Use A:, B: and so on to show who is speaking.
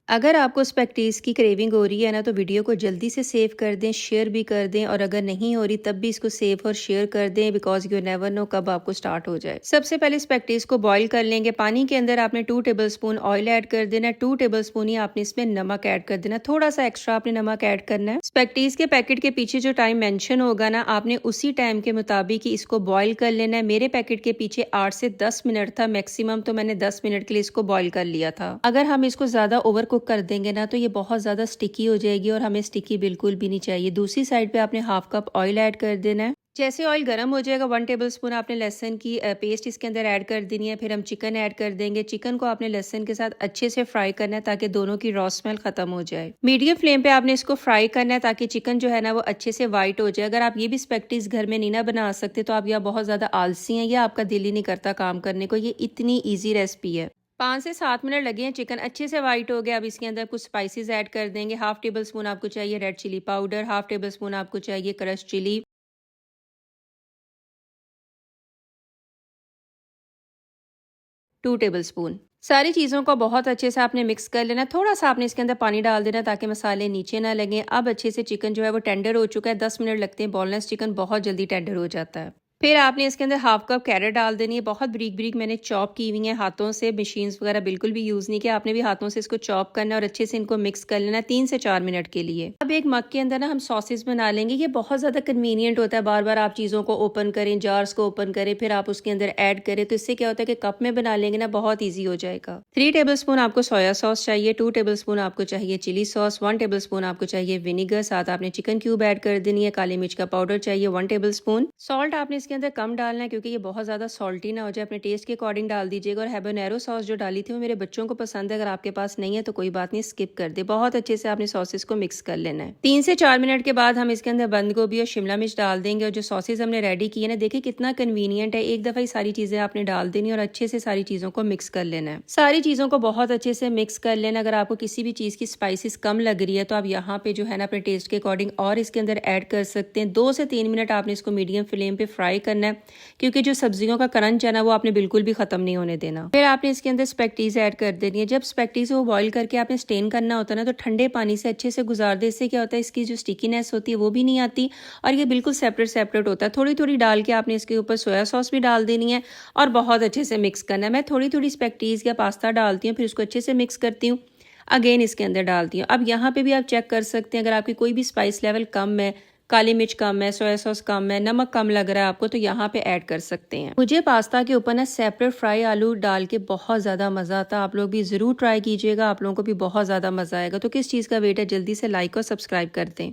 A: अगर आपको स्पेक्टीज़ की क्रेविंग हो रही है ना, तो वीडियो को जल्दी से सेव कर दें, शेयर भी कर दें, और अगर नहीं हो रही तब भी इसको सेव और शेयर कर दें, बिकॉज यू नेवर नो कब आपको स्टार्ट हो जाए। सबसे पहले स्पेक्टीज़ को बॉईल कर लेंगे। पानी के अंदर आपने 2 टेबलस्पून ऑयल ऐड कर देना है, 2 टेबलस्पून ही आपने इसमें नमक ऐड कर देना, थोड़ा सा एक्स्ट्रा आपने नमक ऐड करना है। स्पेक्टीज़ के पैकेट के पीछे जो टाइम मेंशन होगा ना, आपने उसी टाइम के मुताबिक ही इसको बॉईल कर लेना है। मेरे पैकेट के पीछे 8 से 10 मिनट था मैक्सिमम, तो मैंने 10 मिनट के लिए इसको बॉईल कर लिया था। अगर हम इसको ज्यादा ओवर कुक कर देंगे ना, तो ये बहुत ज़्यादा स्टिकी हो जाएगी, और हमें स्टिकी बिल्कुल भी नहीं चाहिए। दूसरी साइड पे आपने हाफ कप ऑयल ऐड कर देना है। जैसे ऑयल गर्म हो जाएगा, 1 टेबलस्पून आपने लहसुन की पेस्ट इसके अंदर ऐड कर देनी है। फिर हम चिकन ऐड कर देंगे। चिकन को आपने लहसुन के साथ अच्छे से फ्राई करना है, ताकि दोनों की रॉ स्मेल खत्म हो जाए। मीडियम फ्लेम पे आपने इसको फ्राई करना है, ताकि चिकन जो है ना वो अच्छे से व्हाइट हो जाए। अगर आप ये भी स्पेक्टीज घर में नहीं ना बना सकते, तो आप यहाँ बहुत ज्यादा आलसी हैं या आपका दिल ही नहीं करता काम करने को, ये इतनी ईजी रेसिपी है। 5 से 7 मिनट लगे हैं। चिकन अच्छे से व्हाइट हो गया। अब इसके अंदर कुछ स्पाइसेस ऐड कर देंगे। हाफ टेबल स्पून आपको चाहिए red chilli powder, half tablespoon आपको चाहिए क्रश चिली, 2 टेबल स्पून। सारी चीज़ों को बहुत अच्छे से आपने मिक्स कर लेना। थोड़ा सा आपने इसके अंदर पानी डाल देना, ताकि मसाले नीचे ना लगें। अब अच्छे से चिकन जो है वो टेंडर हो चुका है। 10 मिनट लगते हैं। बोनलेस चिकन बहुत जल्दी टेंडर हो जाता है। फिर आपने इसके अंदर हाफ कप कैरेट डाल देनी है। बहुत ब्रीक ब्रीक मैंने चॉप की हुई है हाथों से, मशीन्स वगैरह बिल्कुल भी यूज़ नहीं किया। आपने भी हाथों से इसको चॉप करना है, और अच्छे से इनको मिक्स कर लेना 3 से 4 मिनट के लिए। अब एक मग के अंदर ना हम सॉसेस बना लेंगे। ये बहुत ज़्यादा कन्वीनियंट होता है। बार बार आप चीज़ों को ओपन करें, जार्स को ओपन करें, फिर आप उसके अंदर ऐड करें, तो इससे क्या होता है कि कप में बना लेंगे ना, बहुत ईजी हो जाएगा। 3 टेबल स्पून आपको सोया सॉस चाहिए, 2 टेबल स्पून आपको चाहिए चिली सॉस, 1 टेबल स्पून आपको चाहिए विनीगर, साथ आपने चिकन क्यूब ऐड कर देनी है। काली मिर्च का पाउडर चाहिए 1 टेबल स्पून। सॉल्ट आपने इसके अंदर कम डालना है, क्योंकि ये बहुत ज़्यादा सॉल्टी ना हो जाए। अपने टेस्ट के अकॉर्डिंग डाल दीजिएगा। और हैबानेरो सॉस जो डाली थी वो मेरे बच्चों को पसंद है। अगर आपके पास नहीं है तो कोई बात नहीं, स्किप कर दे। बहुत अच्छे से आपने सॉसेस को मिक्स कर लेना है। 3 से 4 मिनट के बाद हम इसके अंदर बंद गोभी और शिमला मिर्च डाल देंगे। और जो सॉसेस हमने रेडी किए ना, देखिए कितना कन्वीनियंट है। एक दफ़ा ही सारी चीज़ें आपने डाल देनी और अच्छे से सारी चीज़ों को मिक्स कर लेना है। सारी चीज़ों को बहुत अच्छे से मिक्स कर लेना। अगर आपको किसी भी चीज़ की स्पाइसेस कम लग रही है, तो आप यहाँ पे जो है ना अपने टेस्ट के अकॉर्डिंग और इसके अंदर ऐड कर सकते हैं। 2 से 3 मिनट आपने इसको मीडियम फ्लेम पे फ्राई करना है, क्योंकि जो सब्जियों का क्रंच है ना, वो आपने बिल्कुल भी खत्म नहीं होने देना। फिर आपने इसके अंदर स्पेक्टीज ऐड कर देनी है। जब स्पेक्टीज को बॉईल करके आपने स्टेन करना होता है ना, तो ठंडे पानी से अच्छे से गुजार दे। इससे क्या होता है, इसकी जो स्टिकीनेस होती है वो भी नहीं आती, और ये बिल्कुल सेपरेट सेपरेट होता है। थोड़ी थोड़ी डाल के आपने इसके ऊपर सोया सॉस भी डाल देनी है, और बहुत अच्छे से मिक्स करना है। मैं थोड़ी थोड़ी स्पेक्टीज या पास्ता डालती हूँ, फिर उसको अच्छे से मिक्स करती हूँ, अगेन इसके अंदर डालती हूँ। अब यहाँ पे भी आप चेक कर सकते हैं, अगर आपकी कोई भी स्पाइस लेवल कम है, काली मिर्च कम है, सोया सॉस कम है, नमक कम लग रहा है आपको, तो यहाँ पे ऐड कर सकते हैं। मुझे पास्ता के ऊपर ना सेपरेट फ्राई आलू डाल के बहुत ज़्यादा मज़ा आता है। आप लोग भी ज़रूर ट्राई कीजिएगा, आप लोगों को भी बहुत ज़्यादा मज़ा आएगा। तो किस चीज़ का वेट है, जल्दी से लाइक और सब्सक्राइब कर दें।